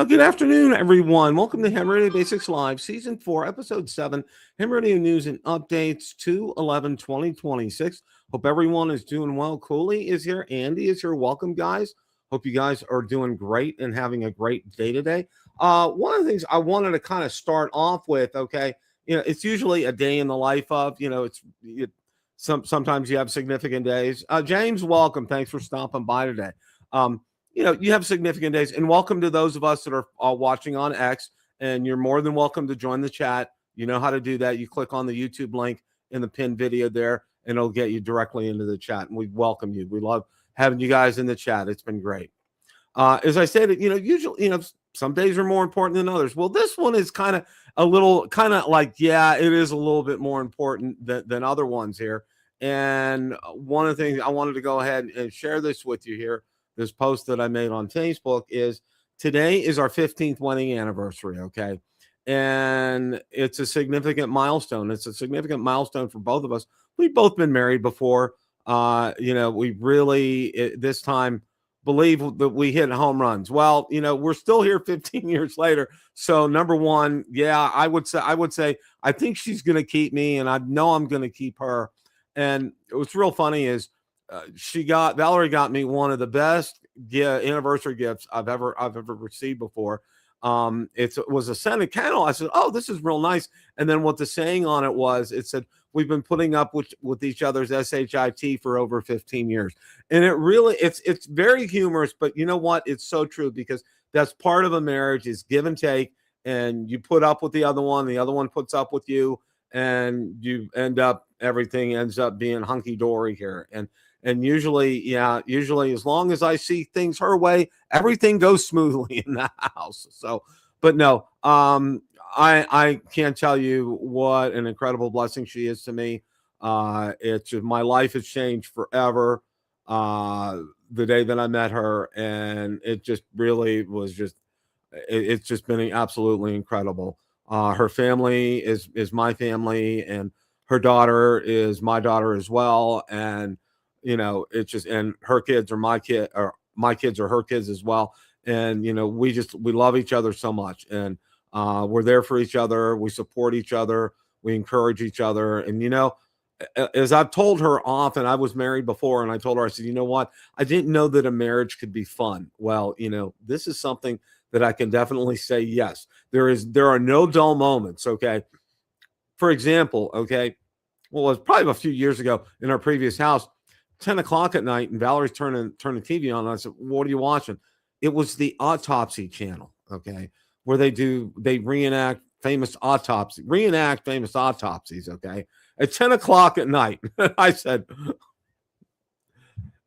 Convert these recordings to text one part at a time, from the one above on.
Good afternoon, everyone. Welcome to Ham Radio Basics Live, Season 4, Episode 7, Ham Radio News and Updates 2/11/2026. Hope everyone is doing well. Cooley is here. Andy is here. Welcome, guys. Hope you guys are doing great and having a great day today. One of the things I wanted to kind of start off with, okay, it's usually a day in the life of, sometimes you have significant days. James, welcome. Thanks for stopping by today. You have significant days, and welcome to those of us that are watching on X, and you're more than welcome to join the chat. You know how to do that. You click on the YouTube link in the pinned video there, and it'll get you directly into the chat, and we welcome you. We love having you guys in the chat. It's been great. As I said, usually, some days are more important than others. Well, this one is kind of like, yeah, it is a little bit more important than other ones here. And one of the things I wanted to go ahead and share this with you here, this post that I made on Facebook, is today is our 15th wedding anniversary, okay? And it's a significant milestone. It's a significant milestone for both of us. We've both been married before. We really, this time, believe that we hit home runs. Well, we're still here 15 years later. So number one, yeah, I would say, I think she's going to keep me, and I know I'm going to keep her. And what's real funny is, Valerie got me one of the best anniversary gifts I've ever received before. It was a scented candle. I said, "Oh, this is real nice." And then what the saying on it was, it said, "We've been putting up with each other's SHIT for over 15 years." And it really, it's very humorous, but you know what? It's so true, because that's part of a marriage, is give and take, and you put up with the other one puts up with you, and you everything ends up being hunky dory here. And usually, as long as I see things her way, everything goes smoothly in the house. So, but no, I can't tell you what an incredible blessing she is to me. It's just, my life has changed forever the day that I met her, and it just really was it's just been absolutely incredible. Her family is my family, and her daughter is my daughter as well, and it's just, and her kids are my kid, or my kids are her kids as well. And, we love each other so much, and we're there for each other. We support each other. We encourage each other. And, as I've told her often, I was married before, and I told her, I said, you know what? I didn't know that a marriage could be fun. Well, this is something that I can definitely say, yes, there are no dull moments. Okay. For example, okay. Well, it was probably a few years ago in our previous house, 10 o'clock at night, and Valerie's turning the TV on. And I said, "What are you watching?" It was the Autopsy channel, okay, where they reenact famous autopsies, okay, at 10 o'clock at night. I said,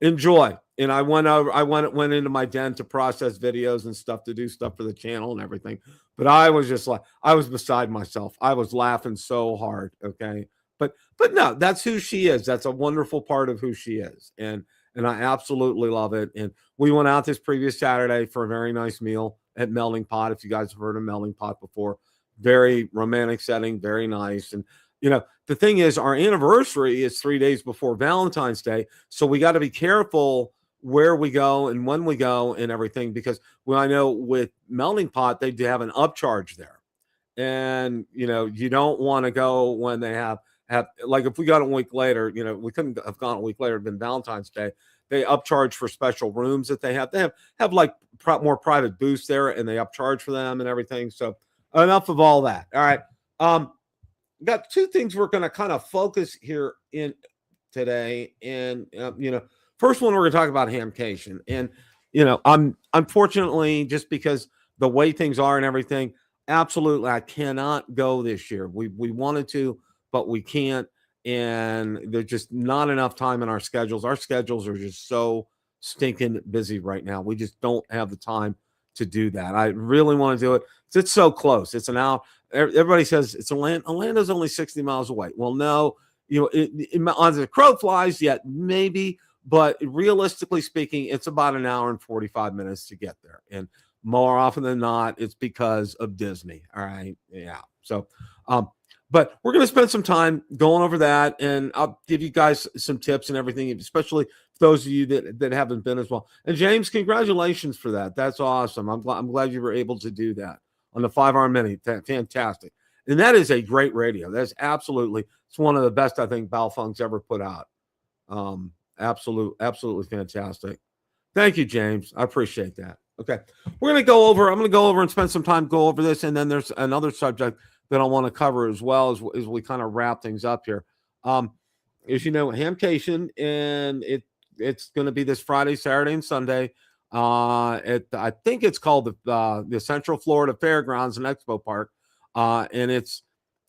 enjoy. And I went into my den to process videos and stuff, to do stuff for the channel and everything. But I was just like, I was beside myself. I was laughing so hard, okay. But no, that's who she is. That's a wonderful part of who she is. And I absolutely love it. And we went out this previous Saturday for a very nice meal at Melting Pot. If you guys have heard of Melting Pot before, very romantic setting, very nice. And, the thing is, our anniversary is 3 days before Valentine's Day. So we got to be careful where we go and when we go and everything, because I know with Melting Pot, they do have an upcharge there. And, you don't want to go when they have, like, if we got a week later, we couldn't have gone a week later, it'd been Valentine's Day. They upcharge for special rooms that they have. They have like more private booths there, and they upcharge for them and everything. So enough of all that. All right. Got two things we're going to kind of focus here in today. And, first one, we're going to talk about Hamcation. And, I'm unfortunately, just because the way things are and everything, absolutely, I cannot go this year. We wanted to, but we can't. And there's just not enough time in our schedules. Our schedules are just so stinking busy right now. We just don't have the time to do that. I really want to do it. It's so close. It's an hour. Everybody says it's Orlando's only 60 miles away. Well, no, on the crow flies, yet maybe, but realistically speaking, it's about an hour and 45 minutes to get there. And more often than not, it's because of Disney. All right. Yeah. So, but we're going to spend some time going over that, and I'll give you guys some tips and everything, especially those of you that haven't been as well. And James, congratulations for that. That's awesome. I'm glad you were able to do that on the 5R Mini. Fantastic. And that is a great radio. That's absolutely, it's one of the best I think Baofeng's ever put out. Absolutely fantastic. Thank you, James. I appreciate that. Okay. I'm going to go over and spend some time go over this, and then there's another subject that I want to cover as well as we kind of wrap things up here. As you know, Hamcation, and it's going to be this Friday, Saturday, and Sunday. I think it's called the Central Florida Fairgrounds and Expo Park, and it's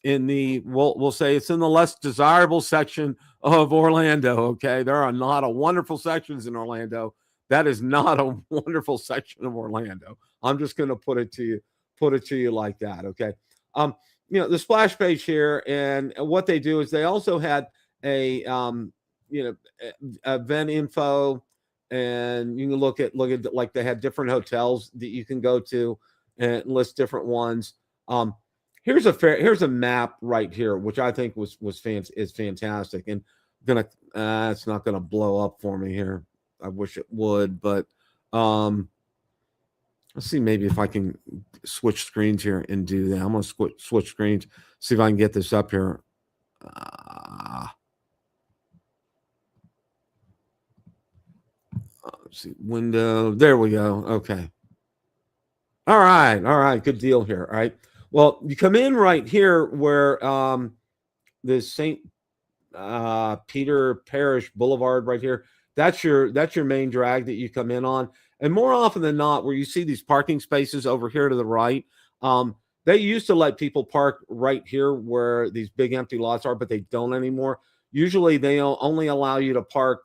in the we'll say it's in the less desirable section of Orlando. Okay, there are not a wonderful sections in Orlando. That is not a wonderful section of Orlando. I'm just going to put it to you like that. Okay. The splash page here, and what they do is they also had a event info, and you can look at like they had different hotels that you can go to and list different ones. Here's a map right here, which I think is fantastic, and it's not gonna blow up for me here. I wish it would, but let's see, maybe if I can switch screens here and do that. I'm going to switch screens, see if I can get this up here. Let's see, window. There we go. Okay. All right. Good deal here. All right. Well, you come in right here where the St. Peter Parish Boulevard right here. That's your main drag that you come in on. And more often than not, where you see these parking spaces over here to the right, they used to let people park right here where these big empty lots are, but they don't anymore. Usually they only allow you to park.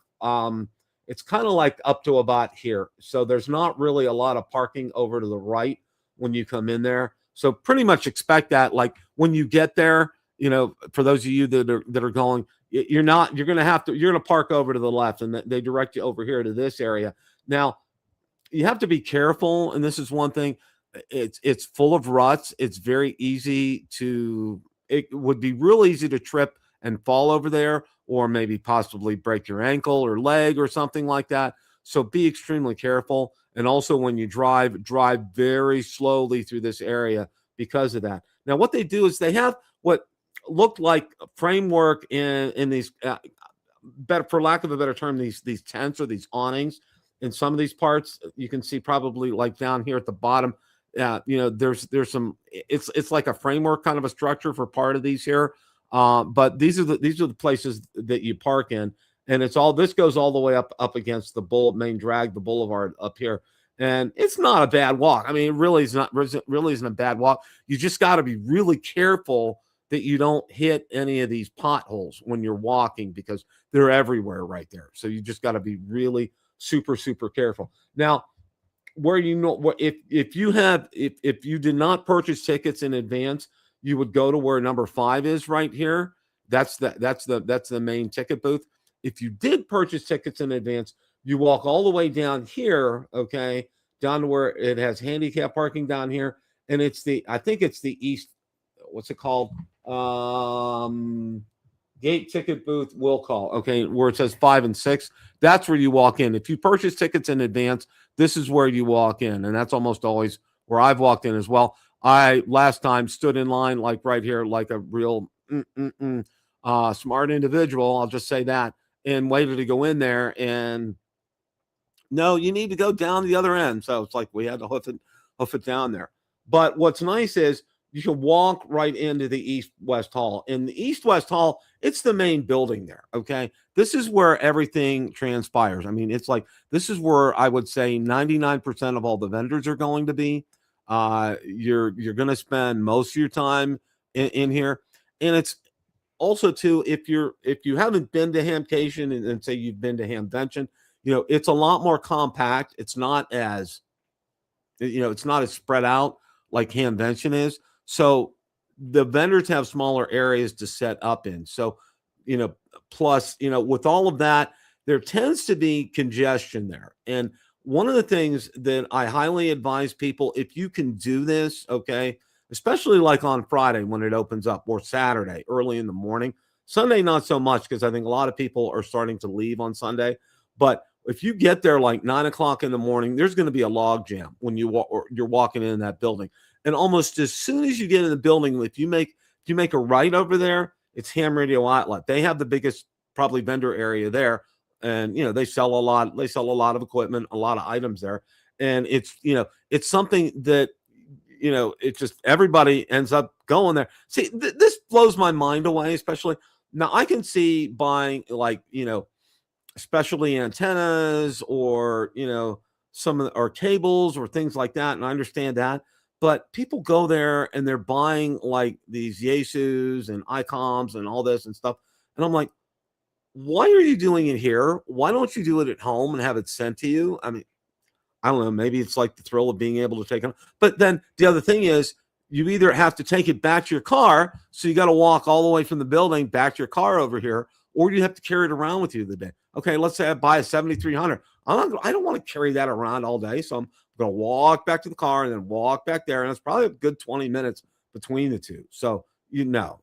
It's kind of like up to about here. So there's not really a lot of parking over to the right when you come in there. So pretty much expect that, like when you get there, for those of you that are going, you're going to park over to the left, and they direct you over here to this area. Now, you have to be careful, and this is one thing. It's full of ruts. It's very easy it would be real easy to trip and fall over there, or maybe possibly break your ankle or leg or something like that. So be extremely careful. And also when you drive very slowly through this area because of that. Now, what they do is they have what looked like a framework in these, for lack of a better term, these tents or these awnings. In some of these parts, you can see probably like down here at the bottom, there's some. It's like a framework kind of a structure for part of these here. But these are the places that you park in, and this goes all the way up against the main drag, the boulevard up here, and it's not a bad walk. I mean, it really isn't a bad walk. You just got to be really careful that you don't hit any of these potholes when you're walking, because they're everywhere right there. So you just got to be really super, super careful. Now, where if you did not purchase tickets in advance, you would go to where number 5 is right here. That's the main ticket booth. If you did purchase tickets in advance, you walk all the way down here, okay, down to where it has handicap parking down here, and I think it's the east. What's it called? Gate ticket booth will call. Okay, where it says 5 and 6. That's where you walk in. If you purchase tickets in advance, this is where you walk in, and that's almost always where I've walked in as well. I last time stood in line like right here, like a real smart individual. I'll just say that, and waited to go in there. And no, you need to go down the other end. So it's like we had to hoof it down there. But what's nice is you can walk right into the East-West Hall. In the East-West Hall, it's the main building there, okay? This is where everything transpires. I mean, it's like this is where I would say 99% of all the vendors are going to be. You're going to spend most of your time in here. And it's also, too, if you haven't been to Hamcation and say you've been to Hamvention, it's a lot more compact. It's not as it's not as spread out like Handvention is. So the vendors have smaller areas to set up in. So, plus, with all of that, there tends to be congestion there. And one of the things that I highly advise people, if you can do this, okay, especially like on Friday when it opens up, or Saturday early in the morning. Sunday, not so much, because I think a lot of people are starting to leave on Sunday. But if you get there like 9 o'clock in the morning, there's going to be a log jam when you're walking in that building. And almost as soon as you get in the building, if you make a right over there, it's Ham Radio Outlet. They have the biggest probably vendor area there, and they sell a lot. They sell a lot of equipment, a lot of items there, and it's something that it just everybody ends up going there. See, this blows my mind away, especially now. I can see buying like specialty antennas, or some of or cables or things like that, and I understand that. But people go there and they're buying like these Yaesus and ICOMs and all this and stuff, and I'm like, why are you doing it here? Why don't you do it at home and have it sent to you? I mean, I don't know, maybe it's like the thrill of being able to take it. But then the other thing is, you either have to take it back to your car, so you got to walk all the way from the building back to your car over here, or you have to carry it around with you the day. Okay, let's say I buy a 7300. I don't want to carry that around all day, so I'm going to walk back to the car and then walk back there, and it's probably a good 20 minutes between the two. So no.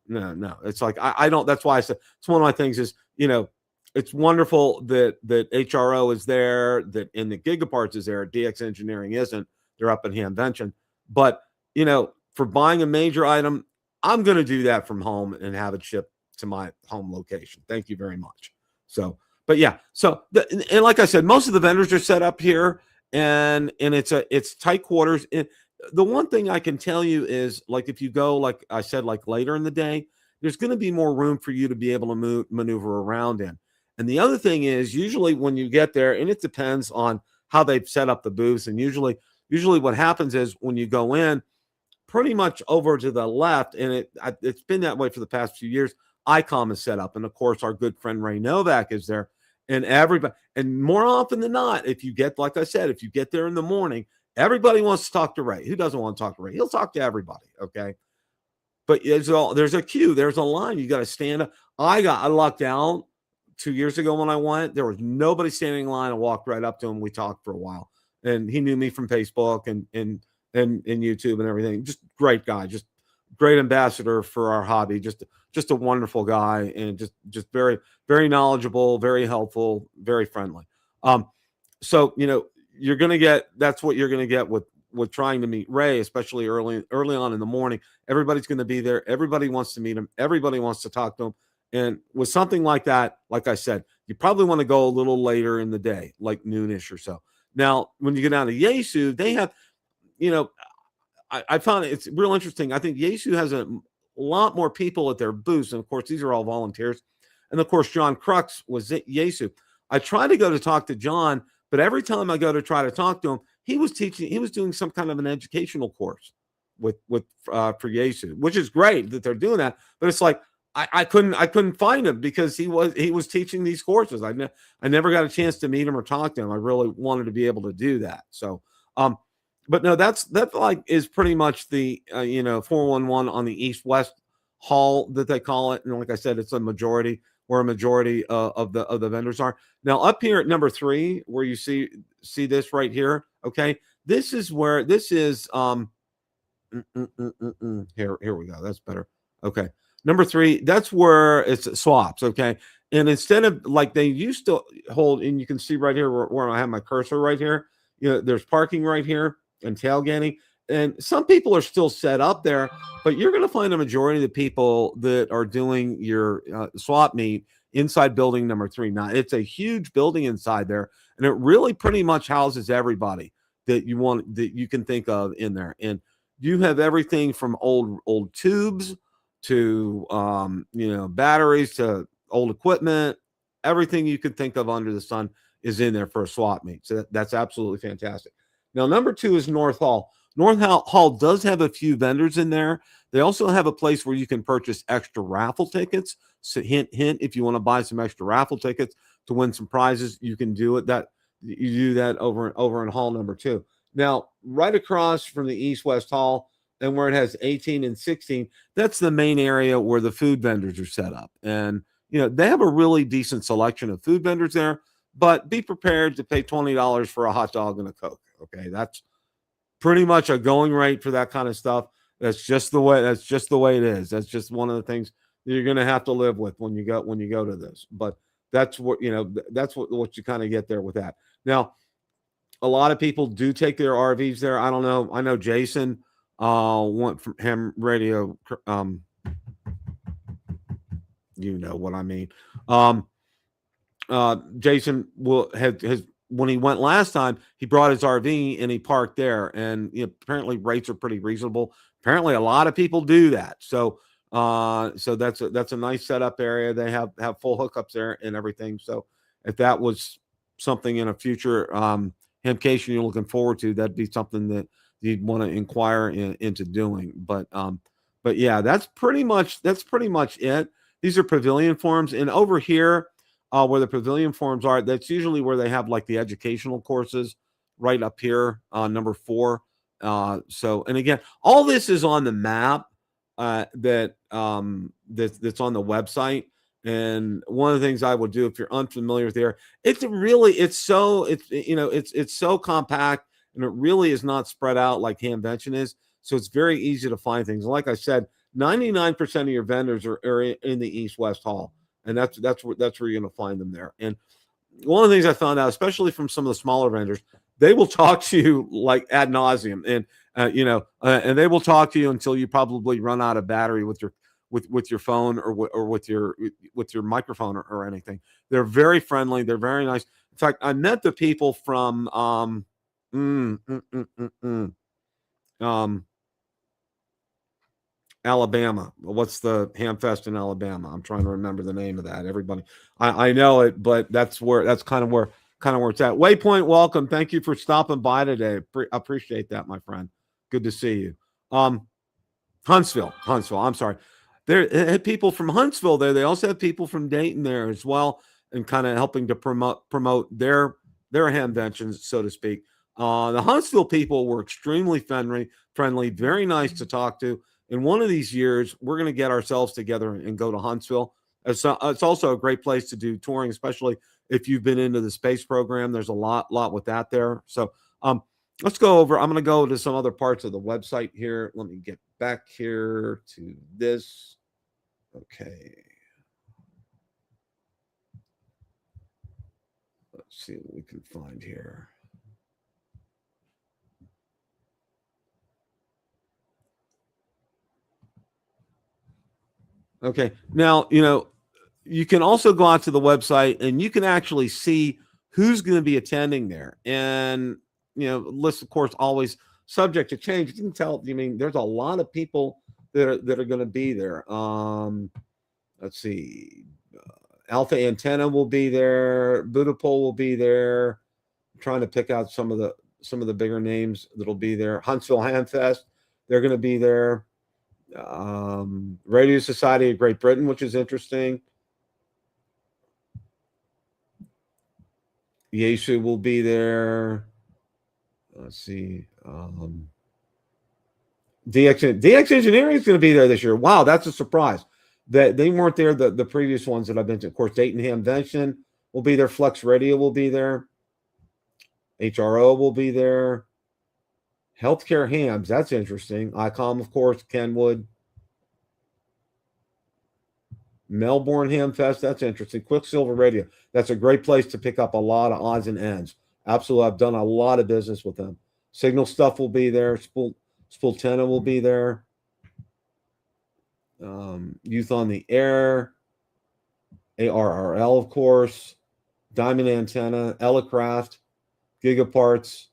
It's like I don't. That's why I said it's one of my things is it's wonderful that HRO is there, that in the Gigaparts is there. DX Engineering isn't. They're up in Handvention, but for buying a major item, I'm going to do that from home and have it shipped to my home location. Thank you very much. So, but yeah, and like I said, most of the vendors are set up here, and it's tight quarters. And the one thing I can tell you is, like, if you go, like I said, like later in the day, there's going to be more room for you to be able to maneuver around in. And the other thing is, usually when you get there, and it depends on how they've set up the booths, and usually what happens is when you go in, pretty much over to the left, and it's been that way for the past few years, ICOM is set up. And of course, our good friend Ray Novak is there. And everybody, and more often than not, if you get, like I said, if you get there in the morning, everybody wants to talk to Ray. Who doesn't want to talk to Ray? He'll talk to everybody, okay? But there's a queue, there's a line. You got to stand up. I lucked out 2 years ago when I went. There was nobody standing in line. I walked right up to him. We talked for a while. And he knew me from Facebook and YouTube and everything. Just great guy, just great ambassador for our hobby. Just a wonderful guy, and just very, very knowledgeable, very helpful, very friendly. So you're gonna get, that's what you're gonna get with trying to meet Ray, especially early on in the morning. Everybody's gonna be there. Everybody wants to meet him. Everybody wants to talk to him. And with something like that, like I said, you probably want to go a little later in the day, like noonish or so. Now, when you get down to Yaesu, they have, I found it's real interesting. I think Yaesu has a lot more people at their booths. And of course, these are all volunteers. And of course, John Crux was at Yaesu. I tried to go to talk to John, but every time I go to try to talk to him, he was doing some kind of an educational course for Yaesu, which is great that they're doing that. But it's like, I couldn't find him because he was teaching these courses. I never got a chance to meet him or talk to him. I really wanted to be able to do that. So, but no, that like is pretty much the 411 on the east-west hall that they call it. And like I said, it's a majority where a majority of the vendors are. Now up here at number 3, where you see this right here. Okay, this is where this is. Here we go. That's better. Okay. Number 3, that's where it's swaps, okay? And instead of like they used to hold, and you can see right here where I have my cursor right here, there's parking right here and tailgating. And some people are still set up there, but you're going to find a majority of the people that are doing your swap meet inside building number 3. Now, it's a huge building inside there, and it really pretty much houses everybody that you can think of in there. And you have everything from old tubes to batteries to old equipment. Everything you could think of under the sun is in there for a swap meet. So that's absolutely fantastic. Now, number 2 is North Hall. North Hall does have a few vendors in there. They also have a place where you can purchase extra raffle tickets. So hint, if you want to buy some extra raffle tickets to win some prizes, you can do it. You do that over in Hall number 2. Now, right across from the east-west hall and where it has 18 and 16, that's the main area where the food vendors are set up. And, they have a really decent selection of food vendors there, but be prepared to pay $20 for a hot dog and a Coke. Okay. That's pretty much a going rate for that kind of stuff. That's just the way it is. That's just one of the things that you're going to have to live with when you go to this. But that's what, that's what you kind of get there with that. Now, a lot of people do take their RVs there. I don't know. I know Jason went from Ham Radio. You know what I mean. Jason has when he went last time, he brought his RV and he parked there, and apparently rates are pretty reasonable. Apparently, a lot of people do that. So that's a nice setup area. They have full hookups there and everything. So if that was something in a future hamcation you're looking forward to, that'd be something that you'd want to inquire into doing. But yeah, that's pretty much it. These are pavilion forms, and over here where the pavilion forms are, that's usually where they have like the educational courses right up here, number 4. So, and again, all this is on the map that's on the website. And one of the things I would do if you're unfamiliar with there, it's so compact, and it really is not spread out like Hamvention is. So it's very easy to find things. Like I said, 99% of your vendors are in the East-West Hall, and that's where you're going to find them there. And one of the things I found out, especially from some of the smaller vendors, they will talk to you like ad nauseum, and and they will talk to you until you probably run out of battery with your phone or with your microphone or anything. They're very friendly. They're very nice. In fact, I met the people from Alabama. What's the Hamfest in Alabama? I'm trying to remember the name of that. Everybody, I know it, but that's kind of where it's at. Waypoint, welcome. Thank you for stopping by today. Appreciate that, my friend. Good to see you. Huntsville. I'm sorry. There had people from Huntsville there. They also have people from Dayton there as well, and kind of helping to promote their hamventions, so to speak. The Huntsville people were extremely friendly, very nice to talk to. And one of these years, we're going to get ourselves together and go to Huntsville. It's also a great place to do touring, especially if you've been into the space program. There's a lot with that there. So let's go over. I'm going to go to some other parts of the website here. Let me get back here to this. Okay. Let's see what we can find here. Okay. Now, you can also go out to the website and you can actually see who's going to be attending there. And, list, of course, always subject to change. You can tell, there's a lot of people that are going to be there. Let's see. Alpha Antenna will be there. Budapest will be there. I'm trying to pick out some of the bigger names that'll be there. Huntsville Hamfest, they're going to be there. Radio Society of Great Britain, which is interesting. Yaesu will be there. Let's see. DX Engineering is going to be there this year. Wow, that's a surprise. That they weren't there the previous ones that I've been to. Of course, Dayton Hamvention will be there. Flex Radio will be there. HRO will be there. Healthcare Hams, that's interesting. ICOM, of course, Kenwood. Melbourne Hamfest, that's interesting. Quicksilver Radio, that's a great place to pick up a lot of odds and ends. Absolutely, I've done a lot of business with them. Signal Stuff will be there. Spultena will be there. Youth on the Air. ARRL, of course. Diamond Antenna. Elecraft. Gigaparts.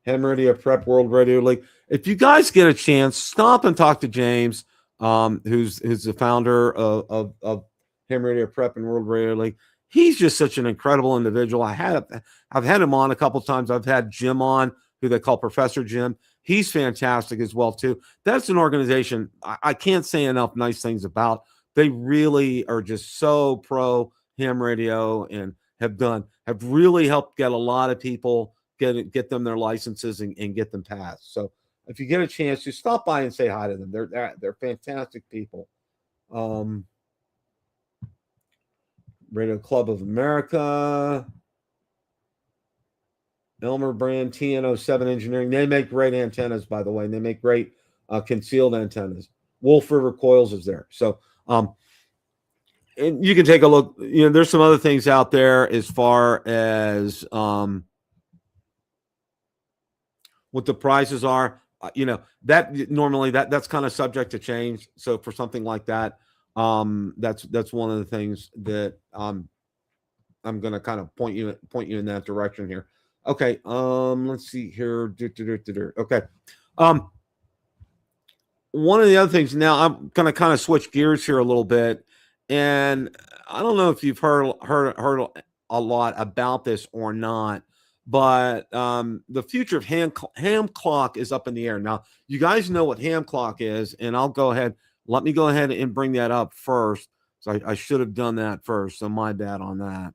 Ham Radio Prep, World Radio League. If you guys get a chance, stop and talk to James, who's the founder of Ham Radio Prep and World Radio League. He's just such an incredible individual. I've had him on a couple of times. I've had Jim on, who they call Professor Jim. He's fantastic as well too. That's an organization I can't say enough nice things about. They really are just so pro ham radio and have really helped get a lot of people get them their licenses and get them passed. So if you get a chance, just stop by and say hi to them. They're fantastic people. Radio Club of America, Elmer Brand, TN07 Engineering. They make great antennas, by the way. And they make great concealed antennas. Wolf River Coils is there. So, and you can take a look. You know, there's some other things out there as far as what the prices are. You know, that normally that's kind of subject to change. So for something like that, that's one of the things that I'm going to kind of point you in that direction here. Okay, let's see here. Okay, one of the other things. Now I'm going to kind of switch gears here a little bit, and I don't know if you've heard a lot about this or not, but the future of ham clock is up in the air. Now, you guys know what ham clock is, and I'll go ahead. Let me go ahead and bring that up first. So I should have done that first. So my bad on that.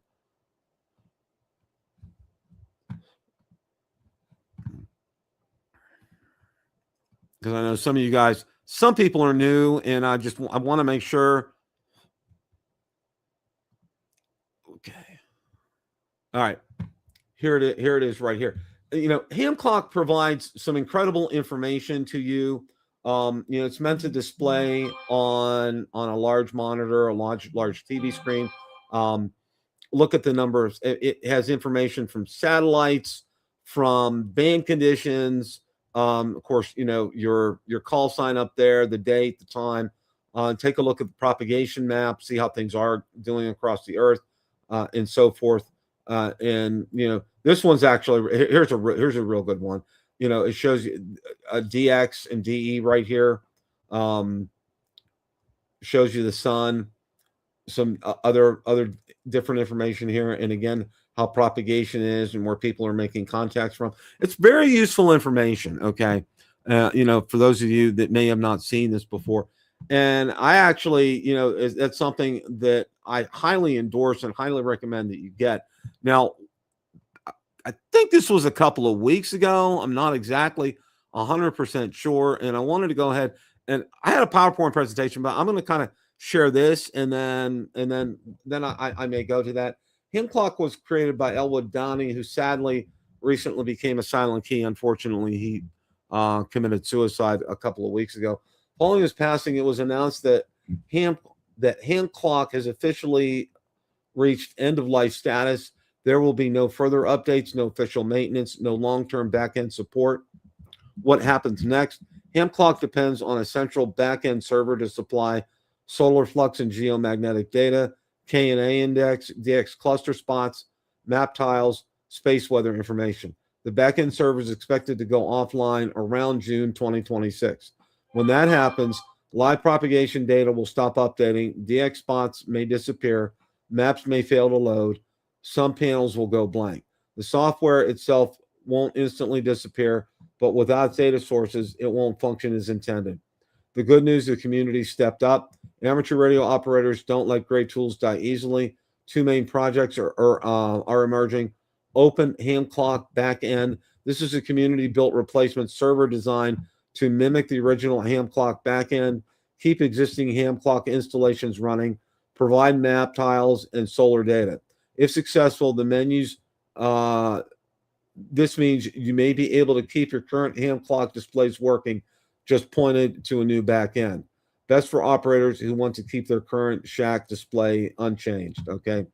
Because I know some of you guys, some people are new, and I want to make sure. Okay. All right. Here it is right here. You know, ham clock provides some incredible information to you. You know, it's meant to display on a large monitor, a large TV screen. Look at the numbers. It has information from satellites, from band conditions. Of course, you know, your call sign up there, the date, the time. Take a look at the propagation map, see how things are doing across the earth, and so forth. And you know, this one's actually here's a real good one. You know, it shows you a DX and DE right here. Shows you the sun, some other different information here, and again, how propagation is and where people are making contacts from. It's very useful information. Okay, you know, for those of you that may have not seen this before, and I actually, you know, that's something that I highly endorse and highly recommend that you get. Now, I think this was a couple of weeks ago. I'm not exactly 100% sure. And I wanted to go ahead, and I had a PowerPoint presentation, but I'm going to kind of share this and then I may go to that. Ham clock was created by Elwood Downey, who sadly recently became a silent key. Unfortunately, he committed suicide a couple of weeks ago. Following his passing, it was announced that ham clock has officially reached end of life status. There will be no further updates, no official maintenance, no long-term back-end support. What happens next? Ham clock depends on a central back-end server to supply solar flux and geomagnetic data, KNA index, DX cluster spots, map tiles, space weather information. The back-end server is expected to go offline around June 2026. When that happens, live propagation data will stop updating, DX spots may disappear, maps may fail to load, some panels will go blank. The software itself won't instantly disappear, but without data sources, it won't function as intended. The good news, the community stepped up. Amateur radio operators don't let great tools die easily. Two main projects are emerging. Open ham clock backend. This is a community-built replacement server designed to mimic the original ham clock backend, keep existing ham clock installations running, provide map tiles and solar data. If successful, the menus, this means you may be able to keep your current ham clock displays working, just pointed to a new back end. Best for operators who want to keep their current shack display unchanged, okay?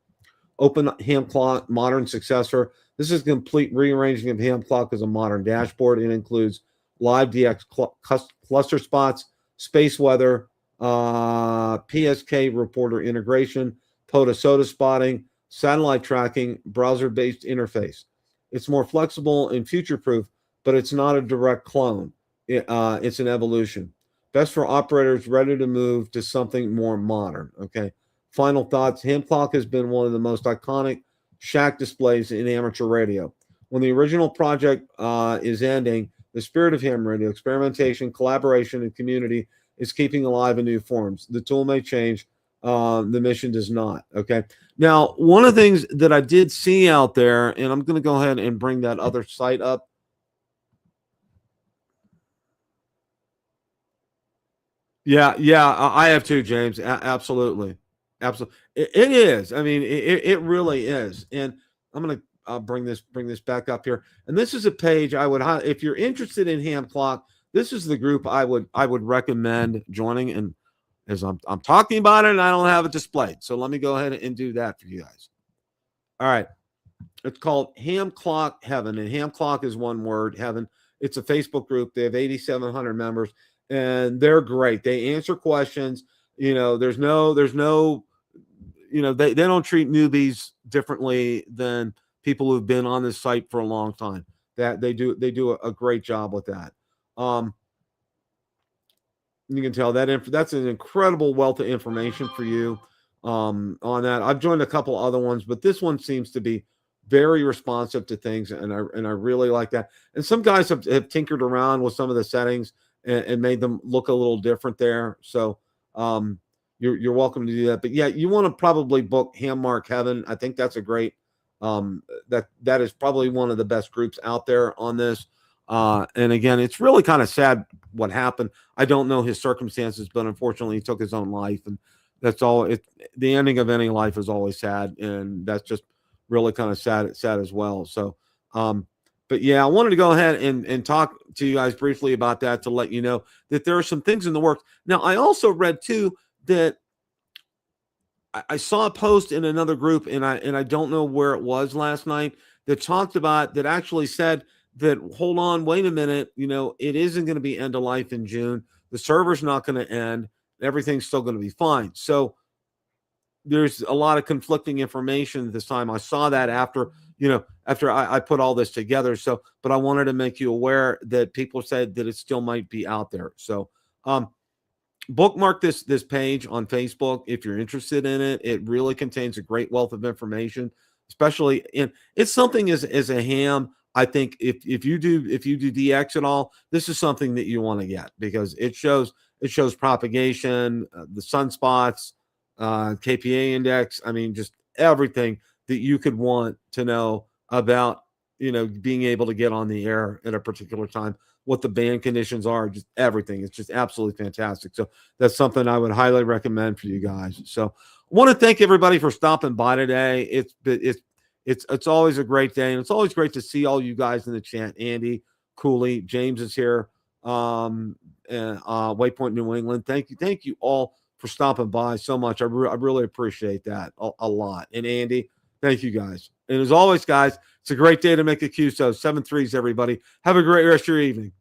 Open ham clock, modern successor. This is a complete rearranging of ham clock as a modern dashboard. It includes live DX cluster spots, space weather, PSK reporter integration, POTA-SOTA spotting, satellite tracking, browser-based interface. It's more flexible and future-proof, but it's not a direct clone. It's an evolution. Best for operators ready to move to something more modern, okay? Final thoughts. Ham clock has been one of the most iconic shack displays in amateur radio. When the original project is ending, the spirit of ham radio, experimentation, collaboration, and community is keeping alive in new forms. The tool may change, The mission does not. Okay. Now, one of the things that I did see out there, and I'm going to go ahead and bring that other site up. Yeah, I have too, James. Absolutely, absolutely. It is. I mean, it really is. And I'm gonna bring this back up here. And this is a page I would if you're interested in ham clock. This is the group I would recommend joining. And as I'm talking about it, and I don't have it displayed, so let me go ahead and do that for you guys. All right, it's called Ham Clock Heaven, and Ham Clock is one word. Heaven. It's a Facebook group. They have 8,700 members, and they're great. They answer questions. There's no, they don't treat newbies differently than people who've been on this site for a long time. That they do a great job with that. You can tell that's an incredible wealth of information for you on that. I've joined a couple other ones, but this one seems to be very responsive to things, and I really like that. And some guys have tinkered around with some of the settings and made them look a little different there. So you're welcome to do that. But yeah, you want to probably book Hammark Heaven. I think that's a great that is probably one of the best groups out there on this. And again, it's really kind of sad what happened. I don't know his circumstances, but unfortunately, he took his own life, and that's all. The ending of any life is always sad, and that's just really kind of sad as well. So, but yeah, I wanted to go ahead and talk to you guys briefly about that to let you know that there are some things in the works. Now, I also read too that I saw a post in another group, and I don't know where it was last night, that talked about that actually said that, hold on, wait a minute, it isn't going to be end of life in June. The server's not going to end. Everything's still going to be fine. So there's a lot of conflicting information this time. I saw that after I put all this together. So, but I wanted to make you aware that people said that it still might be out there. So, bookmark this page on Facebook if you're interested in it. It really contains a great wealth of information, especially it's something as a ham. I think if you do DX at all, this is something that you want to get, because it shows propagation, the sunspots, KPA index. I mean, just everything that you could want to know about, being able to get on the air at a particular time, what the band conditions are, just everything. It's just absolutely fantastic. So that's something I would highly recommend for you guys. So I want to thank everybody for stopping by today. It's always a great day, and it's always great to see all you guys in the chat. Andy, Cooley, James is here. And Waypoint New England. Thank you all for stopping by so much. I really appreciate that a lot. And Andy, thank you guys. And as always, guys, it's a great day to make a QSO. 7-3s, everybody. Have a great rest of your evening.